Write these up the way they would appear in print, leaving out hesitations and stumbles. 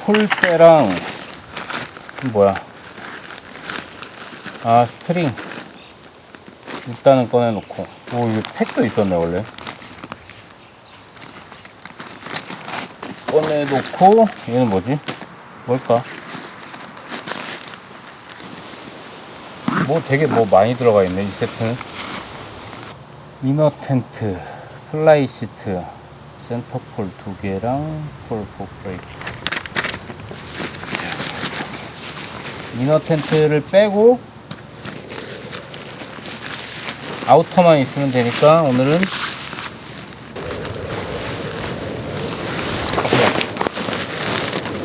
폴대랑 뭐야? 아, 스트링 일단은 꺼내놓고. 오, 이게 팩도 있었네 원래. 꺼내놓고. 얘는 뭐지? 뭘까? 뭐 되게 뭐 많이 들어가 있네 이 세트는. 이너 텐트, 플라이 시트, 센터폴 2개랑 폴4 브레이크. 이너 텐트를 빼고 아우터만 있으면 되니까 오늘은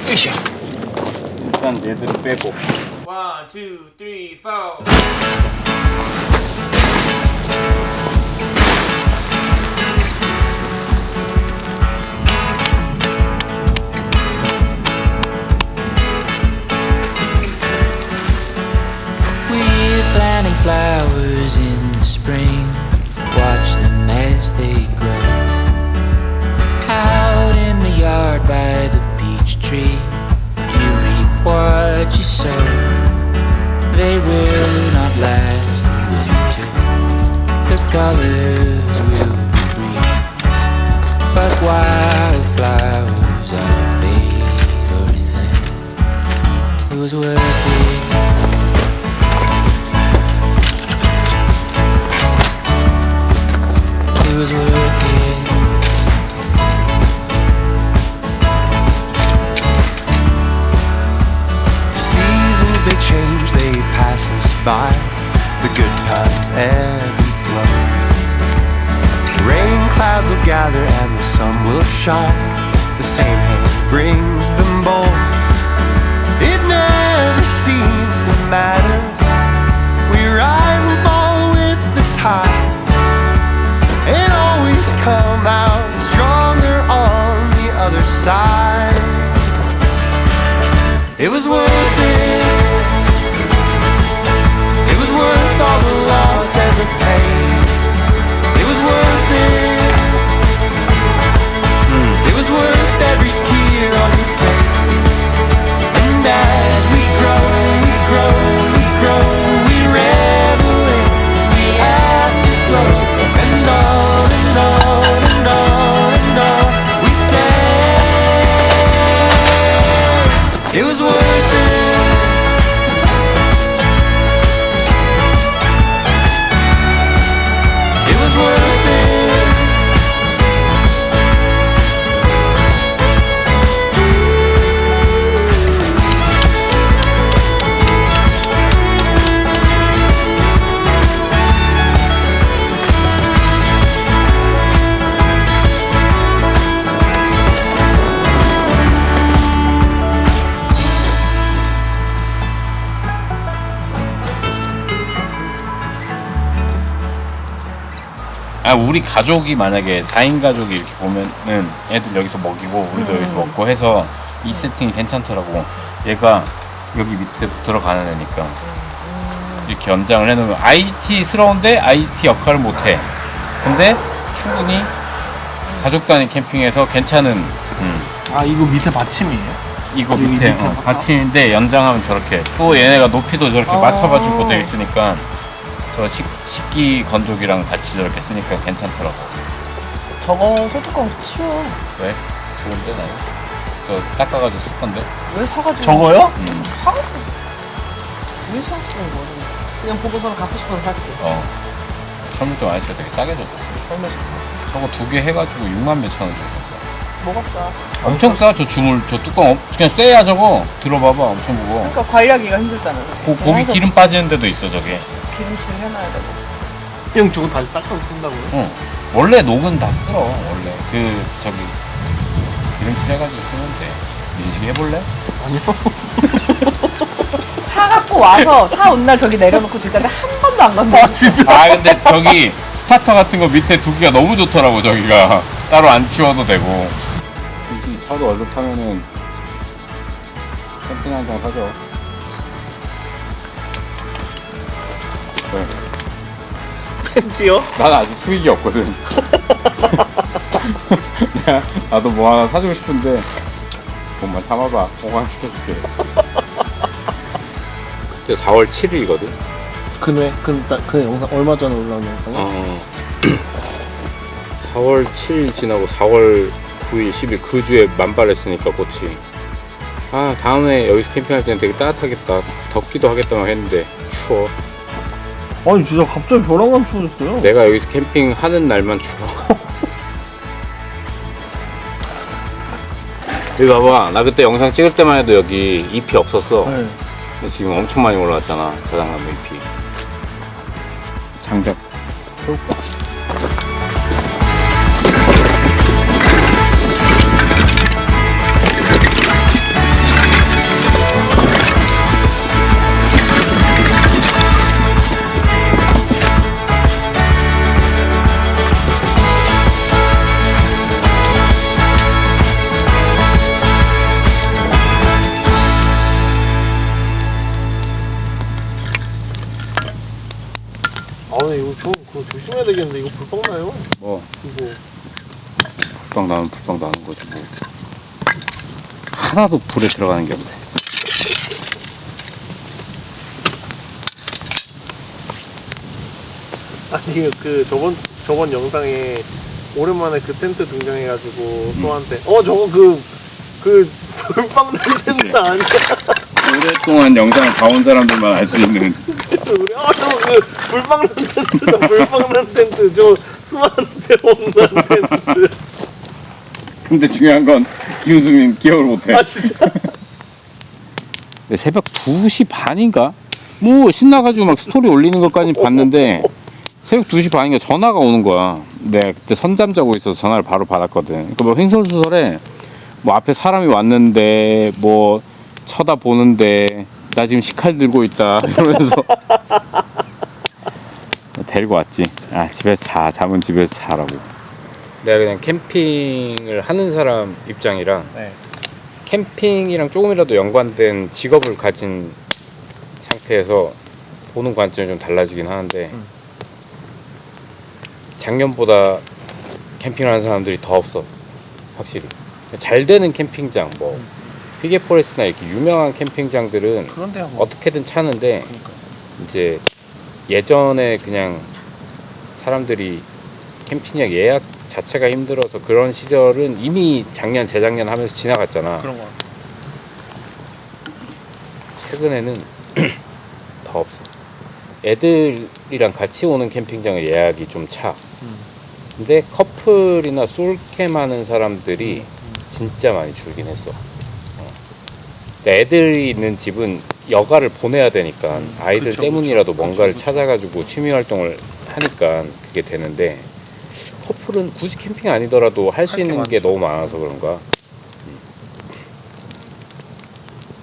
으쌰. 일단 얘들을 빼고 1, 2, 3, 4. Planting flowers in the spring, watch them as they grow. Out in the yard by the beech tree, you reap what you sow. They will not last the winter, the colors will be brief, but wildflowers are fade or thin. It was worth it. It was worth it. Seasons they change, they pass us by. The good times ebb and flow. Rain clouds will gather and the sun will shine. The same hand brings them both. It never seemed to matter. We rise and fall with the tide. Come out stronger on the other side. It was worth it. It was worth all the loss and the pain. It was worth it. It was worth every tear on your face. And as we grow, we grow, we grow, we revel in the afterglow. And on and on and on and on we say it was worth it. It was worth it. 아, 우리 가족이 만약에 4인 가족이 이렇게 보면은 애들 여기서 먹이고 우리도 여기서 먹고 해서 이 세팅이 괜찮더라고. 얘가 여기 밑에 들어가는 애니까 이렇게 연장을 해놓으면 IT스러운데 IT 역할을 못해. 근데 충분히 가족 단위 캠핑에서 괜찮은. 아, 이거 밑에 받침이에요? 이거 밑에 받침인데 연장하면 저렇게 또 얘네가 높이도 저렇게 맞춰가지고 되어 있으니까 저 식기 건조기랑 같이 저렇게 쓰니까 괜찮더라고. 저거 소뚜껑 치워. 왜? 좋은데 나는? 저 닦아가지고 쓸 건데. 왜 사가지고? 저거요? 사? 왜 사가지고 거야? 그냥 보고서는 갖고 싶어서 샀지. 설물 좀 아저씨가 되게 싸게 줬어. 설마 저거 2개 해가지고 6만 몇천 원 줬어. 뭐가 싸? 엄청 싸. 저 주물, 저 뚜껑 그냥 쎄야 저거. 들어봐봐, 엄청 무거워. 그러니까 관리하기가 힘들잖아. 고기 기름 빠지는 데도 있어 저게. 기름칠 해놔야 되고. 형 저거 다시 닦아서 쓴다고요? 응. 원래 녹은 다 쓸어. 원래 그 저기 기름칠 해가지고 쓰면 돼. 민식이 해볼래? 사 갖고 와서 사 온 날 저기 내려놓고 지금까지 한 번도 안 건드렸어. 진짜? 아 근데 저기 스타터 같은 거 밑에 두기가 너무 좋더라고. 저기가 따로 안 치워도 되고. 차도 얼른 타면은 캠핑 한장 사죠. 네. 팬티요? 난 아직 수익이 없거든. 나도 뭐 하나 사주고 싶은데 조금만 참아봐. 보강시켜줄게. 그때 4월 7일이거든. 그 영상 얼마 전에 올라온 영상이야? 4월 7일 지나고 4월 9일, 10일 그 주에 만발했으니까 꽃이. 아, 다음에 여기서 캠핑할 때는 되게 따뜻하겠다. 덥기도 하겠다만 했는데 추워. 아니 진짜 갑자기 벼랑간 추워졌어요. 내가 여기서 캠핑하는 날만 추워. 여기 봐봐. 나 그때 영상 찍을 때만 해도 여기 잎이 없었어. 네. 근데 지금 엄청 많이 올라왔잖아. 자장나무 잎이. 장작 세울까? 아 근데 이거 그거 조심해야 되겠는데 이거 불빵 나요? 뭐 이거 불빵 나면 불빵 나는 거지 뭐. 하나도 불에 들어가는 게 없네. 아니 그 저번 영상에 오랜만에 그 텐트 등장해가지고 또한테 저거 그 불빵 난 텐트 아니야? 오랫동안 영상을 봐온 사람들만 알 수 있는. 우리 저거 그 불빵 난 텐트다. 불빵 난 텐트 저 수많은데 없는 텐트. 근데 중요한 건 기우수민 기억을 못해. 아 진짜? 근데 새벽 2시 반인가? 뭐 신나가지고 막 스토리 올리는 것까지 봤는데 새벽 2시 반인가 전화가 오는 거야. 내가 그때 선잠 자고 있어서 전화를 바로 받았거든. 그러니까 뭐 횡설수설에 뭐 앞에 사람이 왔는데 뭐 쳐다보는데 나 지금 식칼 들고 있다 이러면서 데리고 왔지. 아 집에서 잠은 집에서 자라고. 내가 그냥 캠핑을 하는 사람 입장이랑 네. 캠핑이랑 조금이라도 연관된 직업을 가진 상태에서 보는 관점이 좀 달라지긴 하는데 작년보다 캠핑하는 사람들이 더 없어. 확실히 잘 되는 캠핑장 뭐 피게 포레스트나 이렇게 유명한 캠핑장들은 그런데야 뭐. 어떻게든 차는데 그러니까. 이제 예전에 그냥 사람들이 캠핑장 예약 자체가 힘들어서 그런 시절은 이미 작년 재작년 하면서 지나갔잖아. 그런 거. 최근에는 더 없어. 애들이랑 같이 오는 캠핑장의 예약이 좀 차. 근데 커플이나 솔캠 하는 사람들이 진짜 많이 줄긴 했어. 근데 애들이 있는 집은 여가를 보내야 되니까 아이들 그쵸, 때문이라도 그쵸, 뭔가를 그쵸. 찾아가지고 취미 활동을 하니까 그게 되는데 커플은 굳이 캠핑 아니더라도 할 수 게 있는 게 많죠. 너무 많아서 그런가.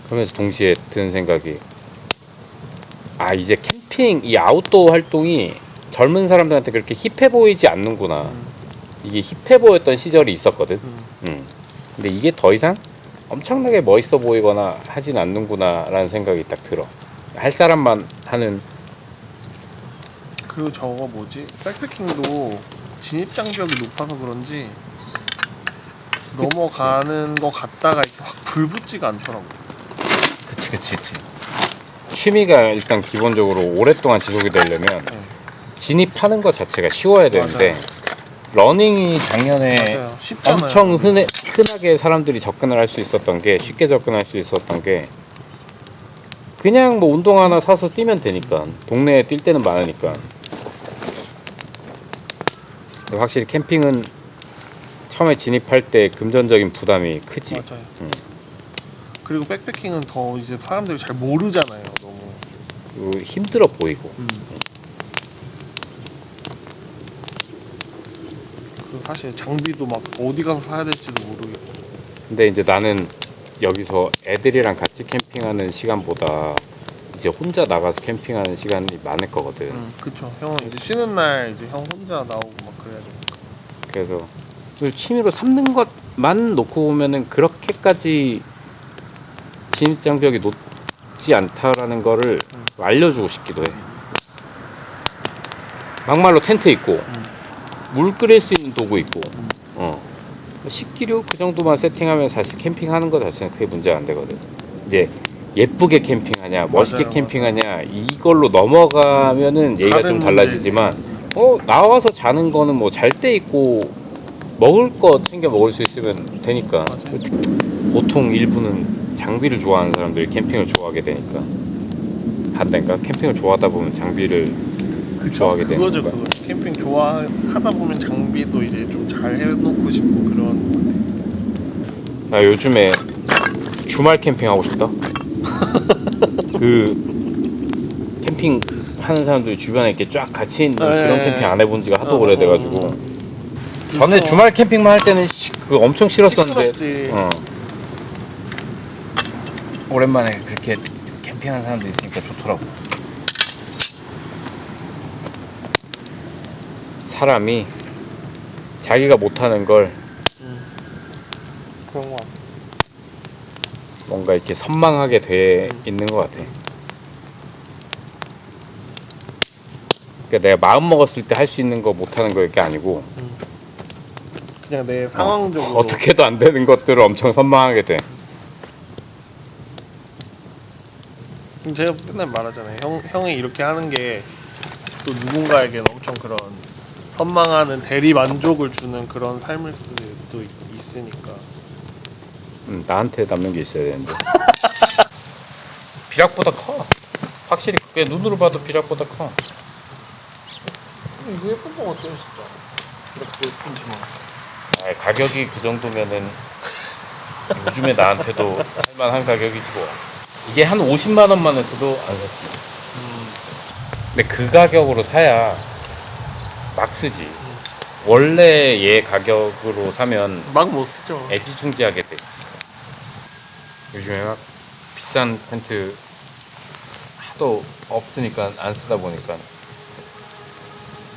그러면서 동시에 드는 생각이 아 이제 캠핑 이 아웃도어 활동이 젊은 사람들한테 그렇게 힙해 보이지 않는구나. 이게 힙해 보였던 시절이 있었거든. 근데 이게 더 이상 엄청나게 멋있어 보이거나 하진 않는구나 라는 생각이 딱 들어. 할 사람만 하는. 그리고 저거 뭐지? 백패킹도 진입 장벽이 높아서 그런지 넘어가는 거 같다가 이렇게 확 불붙지가 않더라고. 그치. 취미가 일단 기본적으로 오랫동안 지속이 되려면 진입하는 것 자체가 쉬워야 되는데 러닝이 작년에 맞아요. 쉽잖아요. 엄청 흔하게 사람들이 접근을 할 수 있었던 게 쉽게 접근할 수 있었던 게 그냥 뭐 운동 하나 사서 뛰면 되니까 동네에 뛸 때는 많으니까. 확실히 캠핑은 처음에 진입할 때 금전적인 부담이 크지. 맞아요. 그리고 백패킹은 더 이제 사람들이 잘 모르잖아요. 너무. 그리고 힘들어 보이고. 그리고 사실 장비도 막 어디 가서 사야 될지도 모르겠고. 근데 이제 나는 여기서 애들이랑 같이 캠핑하는 시간보다 이제 혼자 나가서 캠핑하는 시간이 많을 거거든. 그쵸. 형은 이제 쉬는 날 이제 형 혼자 나오고 막 그래야 되니까. 그래서 그걸 취미로 삼는 것만 놓고 보면은 그렇게까지 진입 장벽이 높지 않다라는 거를 알려주고 싶기도 해. 막말로 텐트 있고 물 끓일 수 있는 도구 있고 식기류 그 정도만 세팅하면 사실 캠핑하는 거 자체는 크게 문제가 안 되거든. 이제 예쁘게 캠핑하냐, 멋있게 맞아요, 캠핑하냐 이걸로 넘어가면은 얘기가 좀 다른 달라지지만 나와서 자는 거는 뭐 잘 때 있고 먹을 거 챙겨 먹을 수 있으면 되니까. 보통 일부는 장비를 좋아하는 사람들이 캠핑을 좋아하게 되니까 반대인가? 캠핑을 좋아하다 보면 장비를 좋아하게 되는 그거죠. 거야. 그거 캠핑 좋아하다 보면 장비도 이제 좀 잘 해놓고 싶고 그런. 나 요즘에 주말 캠핑 하고 싶다. 그 캠핑 하는 사람들이 주변에 이렇게 쫙 같이 있는 그런 캠핑 안 해본 지가 하도 오래돼가지고 전에 주말 캠핑만 할 때는 그 엄청 싫었었는데 시끄럽지. 오랜만에 그렇게 캠핑하는 사람들 있으니까 좋더라고. 사람이 자기가 못하는 걸 그런 거 같아. 뭔가 이렇게 선망하게 돼 있는 것 같아. 그러니까 내가 마음 먹었을 때 할 수 있는 거 못하는 거 이게 아니고 그냥 내 상황적으로. 어떻게도 안 되는 것들을 엄청 선망하게 돼. 제가 맨날 말하잖아요. 형이 이렇게 하는 게 또 누군가에겐 엄청 그런 선망하는 대리 만족을 주는 그런 삶일 수도 있으니까. 나한테 남는 게 있어야 되는데. 비락보다 커. 확실히 그게 눈으로 봐도 비락보다 커. 이거 예쁜 거 어때요, 진짜? 이렇게 예쁜지만. 가격이 그 정도면은 요즘에 나한테도 살만한 가격이지 뭐. 이게 한 50만 원만 했어도 안 샀지. 근데 그 가격으로 사야 막 쓰지. 원래 얘 가격으로 사면 막 못 쓰죠. 애지중지하게 돼. 요즘에 막 비싼 텐트 하도 없으니까 안 쓰다 보니까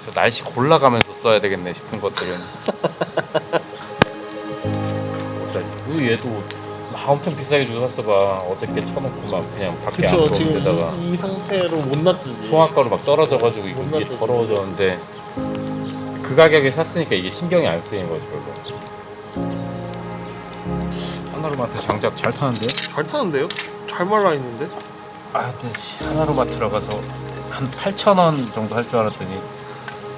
저 날씨 골라가면서 써야 되겠네 싶은 것들은 못 사지. 얘도 엄청 비싸게 주고 샀어 봐. 어저께 쳐놓고 막 그냥 밖에 안 그쵸, 지금 들어오는 데다가 이 상태로 못 놔두지. 송화가루 막 떨어져가지고 이게 놔두지. 더러워졌는데 그 가격에 샀으니까 이게 신경이 안 쓰이는 거지 별로. 하나로마트 장작 잘 타는데? 잘 타는데요? 잘 말라 있는데? 근데 하나로마트 들어가서 한 8,000원 정도 할 줄 알았더니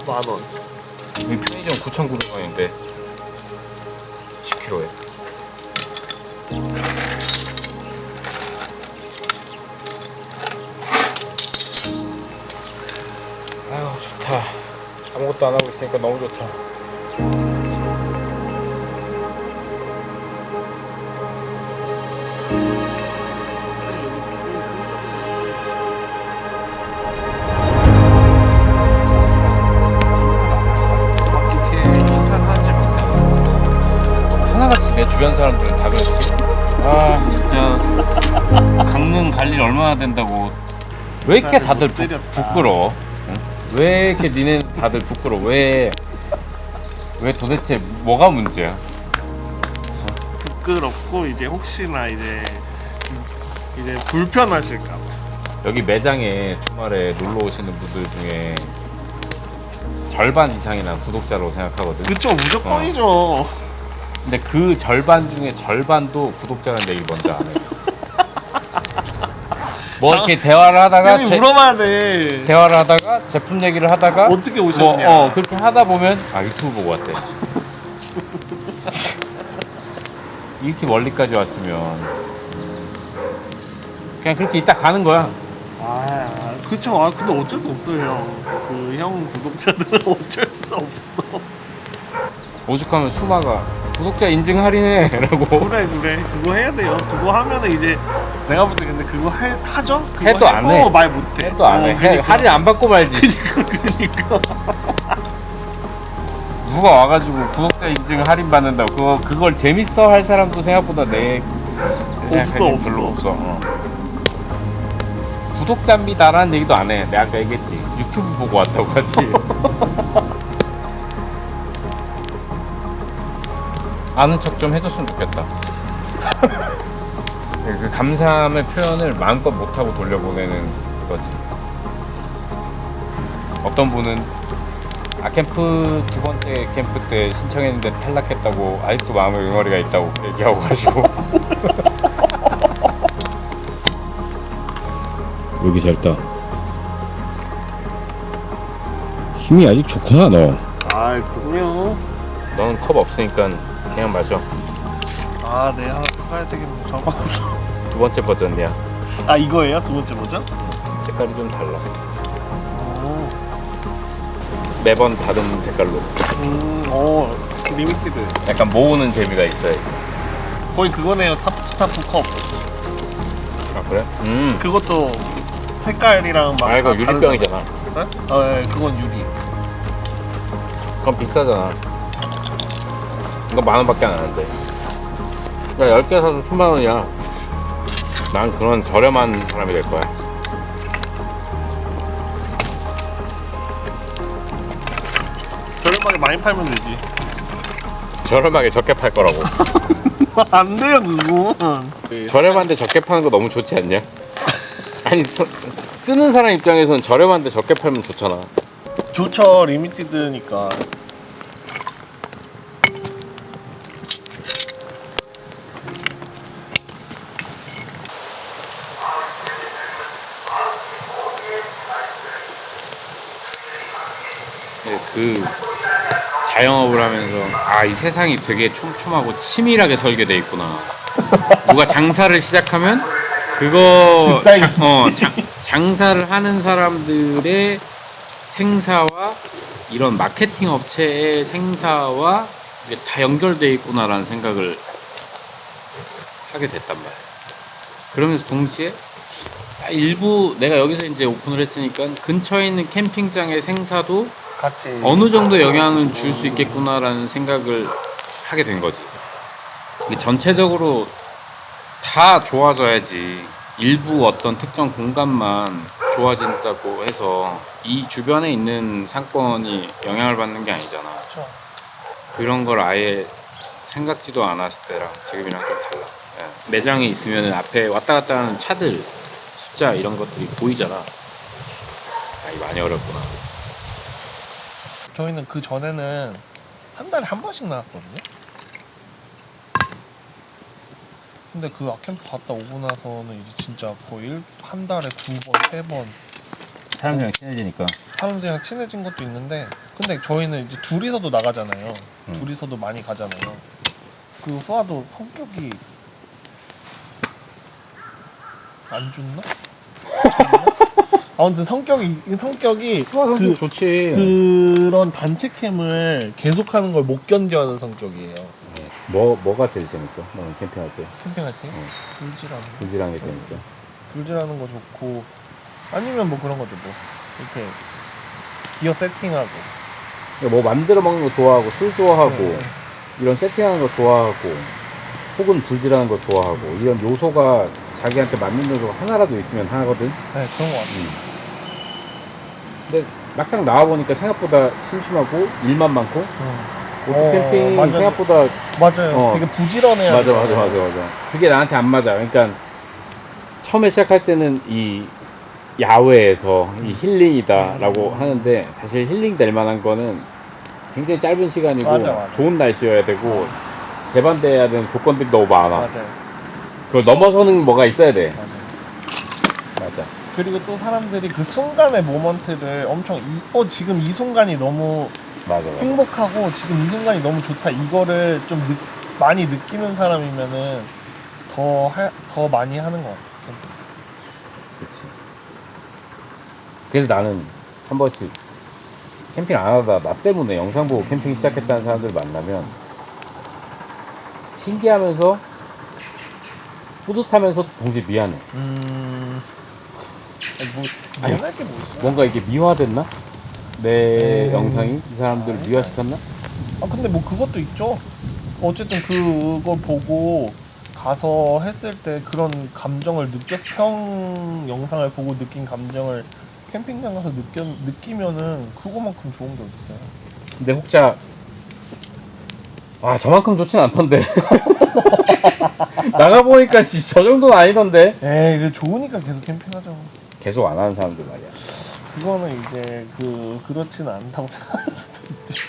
10,000원. 여기 편의점 9,900원인데 10kg에. 아유 좋다. 아무것도 안 하고 있으니까 너무 좋다. 하나같이 내 주변 사람들은 다 그랬지. 진짜 강릉 갈 일 얼마나 된다고. 왜 이렇게 다들 부끄러워? 응? 왜 이렇게 니네 다들 부끄러워? 왜 도대체 뭐가 문제야? 부끄럽고 이제 혹시나 이제 불편하실까 봐. 여기 매장에 주말에 놀러 오시는 분들 중에 절반 이상이나 구독자라고 생각하거든. 그쵸, 무조건이죠. 근데 그 절반 중에 절반도 구독자라는 얘기 먼저 안 해. 뭐 이렇게 대화를 하다가 형이 물어봐야 돼. 대화를 하다가 제품 얘기를 하다가 어떻게 오셨냐. 뭐, 그렇게 하다 보면 유튜브 보고 왔대. 이렇게 멀리까지 왔으면 그냥 그렇게 있다 가는 거야. 그쵸. 근데 어쩔 수 없어요, 형. 그 형 구독자들은 어쩔 수 없어. 오죽하면 수마가 구독자 인증 할인해라고. 그래. 그거 해야 돼요. 그거 하면은 이제 내가 볼 때 근데 그거 하죠? 그거 해도 안 해. 말 못해. 해도 안 해. 그러니까. 할인 안 받고 말지. 그러니까. 누가 와가지고 구독자 인증 할인 받는다고 그걸 재밌어 할 사람도 생각보다 내 생각에는 별로 없어. 구독자입니다라는 얘기도 안 해. 내가 아까 얘기했지. 유튜브 보고 왔다고 하지. 아는 척 좀 해줬으면 좋겠다. 그 감사함의 표현을 마음껏 못하고 돌려보내는 거지. 어떤 분은 캠프 두 번째 캠프 때 신청했는데 탈락했다고 아직도 마음에 응어리가 있다고 얘기하고 가시고. 여기 잘 따. 힘이 아직 좋구나 너. 아 그럼요. 너는 컵 없으니까 그냥 마셔. 아 네, 하나 사야 되겠네. 적어서. 두 번째 버전이야. 아 이거예요? 두 번째 버전? 색깔이 좀 달라. 오. 매번 다른 색깔로. 리미티드. 약간 모으는 재미가 있어요. 거의 그거네요. 스타프 컵. 아 그래? 그것도 색깔이랑 막. 아 이거 다 유리병이잖아. 다르잖아. 네, 그건 유리. 그럼 비싸잖아. 이거 10,000원밖에 안 하는데. 야 10개 사서 10,000원이야. 난 그런 저렴한 사람이 될 거야. 저렴하게 많이 팔면 되지. 저렴하게 적게 팔 거라고. 안 돼요 그건. 저렴한데 적게 파는 거 너무 좋지 않냐? 아니 쓰는 사람 입장에선 저렴한데 적게 팔면 좋잖아. 좋죠. 리미티드니까. 그 자영업을 하면서 아 이 세상이 되게 촘촘하고 치밀하게 설계돼 있구나. 누가 장사를 시작하면 그거 장사를 하는 사람들의 생사와 이런 마케팅 업체의 생사와 이게 다 연결돼 있구나라는 생각을 하게 됐단 말이야. 그러면서 동시에 일부 내가 여기서 이제 오픈을 했으니까 근처에 있는 캠핑장의 생사도 같이. 어느 정도 영향을 줄 수 있겠구나라는 생각을 하게 된 거지. 이게 전체적으로 다 좋아져야지 일부 어떤 특정 공간만 좋아진다고 해서 이 주변에 있는 상권이 영향을 받는 게 아니잖아. 그렇죠. 그런 걸 아예 생각지도 않았을 때랑 지금이랑 좀 달라. 예. 매장에 있으면 앞에 왔다 갔다 하는 차들 숫자 이런 것들이 보이잖아. 아, 이거 많이 어렵구나. 저희는 그 전에는 한 달에 한 번씩 나왔거든요. 근데 그 아캠프 갔다 오고 나서는 이제 진짜 거의 한 달에 2번, 3번 사람들이랑 친해지니까. 사람들이랑 친해진 것도 있는데, 근데 저희는 이제 둘이서도 나가잖아요. 둘이서도 많이 가잖아요. 그 수아도 성격이 안 좋나? 아무튼 성격이 그 좋지. 그런 단체 캠을 계속하는 걸 못 견뎌하는 성격이에요. 뭐가 제일 재밌어? 너는 캠핑할 때? 캠핑할 때 불질하는 거. 불질하는 게 재밌어. 불질하는 거 좋고, 아니면 뭐 그런 거죠. 뭐 이렇게 기어 세팅하고. 뭐 만들어 먹는 거 좋아하고 술 좋아하고 네. 이런 세팅하는 거 좋아하고 혹은 불질하는 거 좋아하고 이런 요소가 자기한테 맞는 요소가 하나라도 있으면 하거든. 네, 그런 거 같아요. 근데 막상 나와보니까 생각보다 심심하고 일만 많고 캠핑 맞아요. 생각보다 맞아요. 되게 부지런해요. 맞아. 그게 나한테 안 맞아. 그러니까 처음에 시작할 때는 이 야외에서 이 힐링이다라고 하는데 사실 힐링 될 만한 거는 굉장히 짧은 시간이고 맞아. 좋은 날씨여야 되고 재반대해야 되는 조건들이 너무 많아. 맞아요. 그걸 넘어서는 뭐가 있어야 돼. 맞아. 그리고 또 사람들이 그 순간의 모먼트를 엄청 지금 이 순간이 너무 맞아. 행복하고 지금 이 순간이 너무 좋다, 이거를 좀 많이 느끼는 사람이면은 더 많이 하는 것 같아요. 그치. 그래서 나는 한 번씩 캠핑 안 하다 나 때문에 영상 보고 캠핑 시작했다는 사람들 만나면 신기하면서 뿌듯하면서 동시에 미안해. 미안할 게 뭐 있어? 뭔가 이게 미화됐나? 내 영상이 이 사람들을 미화시켰나? 아 근데 뭐 그것도 있죠. 어쨌든 그걸 보고 가서 했을 때 그런 감정을 형 영상을 보고 느낀 감정을 캠핑장 가서 느끼면은 그거만큼 좋은 게 어딨어요. 근데 혹자 저만큼 좋진 않던데. 나가보니까 저 정도는 아니던데. 에이, 그 좋으니까 계속 캠핑하자고. 계속 안 하는 사람들 말이야. 그거는 이제 그렇지는 않다고 생각할 수도 있지.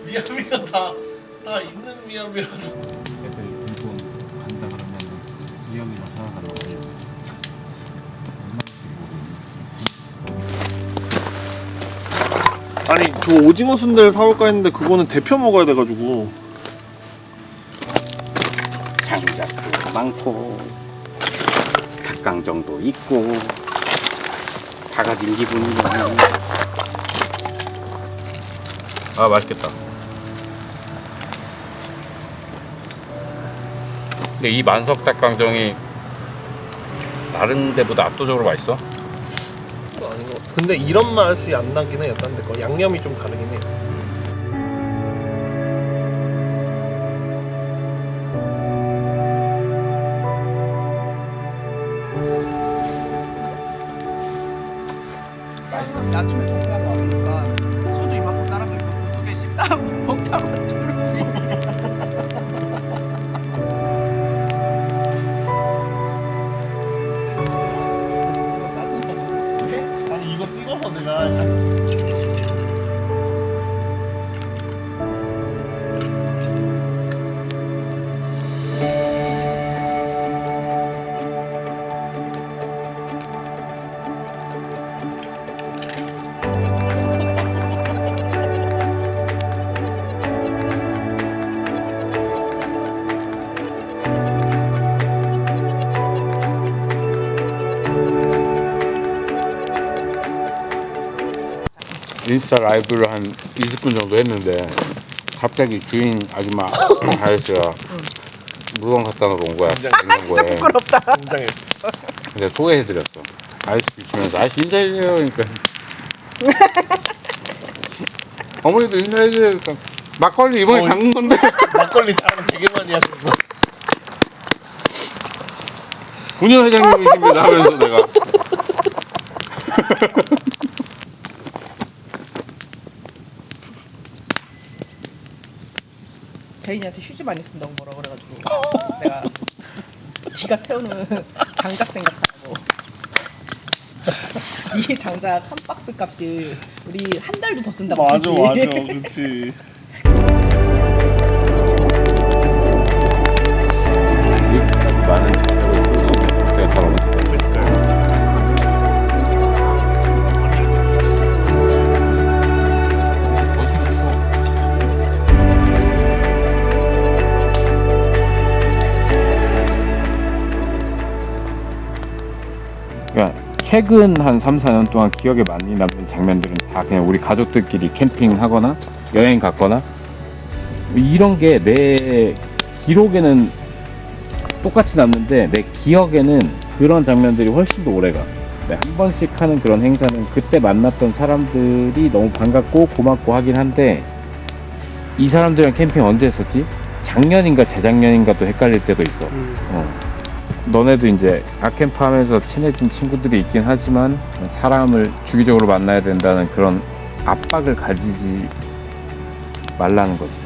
미야미가 다 있는 미야미라서. 애들 일본 간다 그러면 위험이나 생각하는 거예요. 아니 저 오징어 순대를 사올까 했는데 그거는 데펴 먹어야 돼가지고. 장작도 많고 닭강정도 있고 다 가진 기분이야. 아 맛있겠다. 근데 이 만석 닭강정이 다른 데보다 압도적으로 맛있어? 그거 아닌 것 같아. 근데 이런 맛이 안 나긴 해요. 딴 데 거 양념이 좀 다르긴 해. 아침에 정리하러 와보니까 소주 이만큼 따라 먹고 속에 식당 먹다가 그러지. 아니 이거 찍어서 내가 약간 인스타 라이브를 한 20분 정도 했는데 갑자기 주인 아줌마 아저씨가 물건 갖다 놓으러 온 거야. 진짜 부끄럽다. 긴장했어. 근데 소개해드렸어. 아저씨 주면서 아저씨 인사해주세요. 그러니까 어머니도 인사해주세요. 그러니까 막걸리 이번에 담근 건데 막걸리 자랑 되게 많이 하셨어. 분녀 회장님이십니다 하면서 내가 제인이한테 휴지 많이 쓴다고 뭐라 그래가지고 내가 지가 태우는 장작 생각하고 이 장작 한 박스 값이 우리 한 달도 더 쓴다고. 맞아 굳이. 맞아 그렇지. 이렇게까지 많은 내가 다 그러니까 최근 한 3, 4년 동안 기억에 많이 남는 장면들은 다 그냥 우리 가족들끼리 캠핑하거나 여행 갔거나 이런 게 내 기록에는 똑같이 남는데 내 기억에는 그런 장면들이 훨씬 더 오래가. 한 번씩 하는 그런 행사는 그때 만났던 사람들이 너무 반갑고 고맙고 하긴 한데 이 사람들이랑 캠핑 언제 했었지? 작년인가 재작년인가 또 헷갈릴 때도 있어. 너네도 이제 아캠프 하면서 친해진 친구들이 있긴 하지만 사람을 주기적으로 만나야 된다는 그런 압박을 가지지 말라는 거지.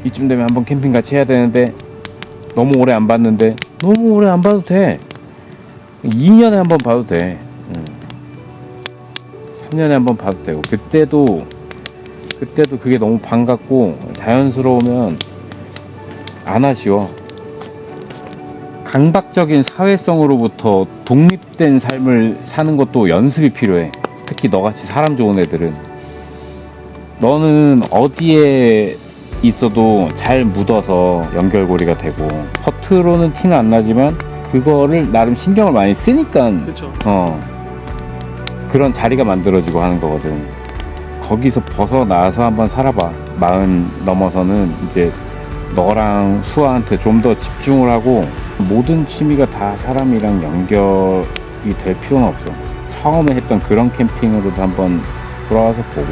이쯤 되면 한번 캠핑 같이 해야 되는데 너무 오래 안 봤는데 너무 오래 안 봐도 돼. 2년에 한 번 봐도 돼. 3년에 한 번 봐도 되고 그때도 그게 너무 반갑고 자연스러우면 안 아쉬워. 강박적인 사회성으로부터 독립된 삶을 사는 것도 연습이 필요해. 특히 너같이 사람 좋은 애들은. 너는 어디에 있어도 잘 묻어서 연결고리가 되고 겉으로는 티는 안 나지만 그거를 나름 신경을 많이 쓰니까 그렇죠. 그런 자리가 만들어지고 하는 거거든. 거기서 벗어나서 한번 살아봐. 40 넘어서는 이제 너랑 수아한테 좀 더 집중을 하고 모든 취미가 다 사람이랑 연결이 될 필요는 없어. 처음에 했던 그런 캠핑으로도 한번 돌아와서 보고.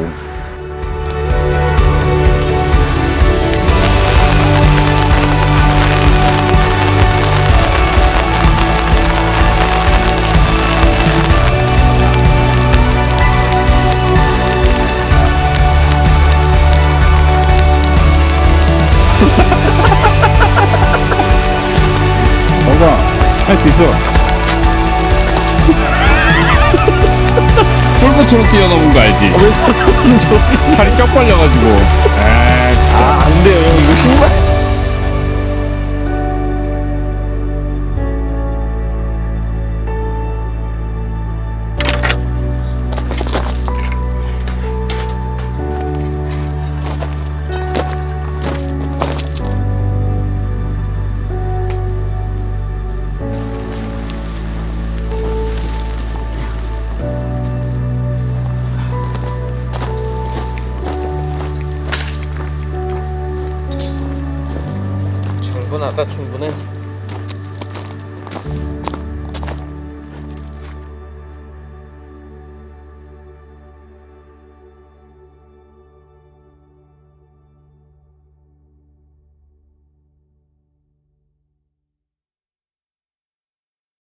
뭔가 할 수 있어. 골프처럼 뛰어넘은 거 알지? 팔이 쩍 벌려가지고. 안 돼요 형 이거 신발. 충분하다 충분해.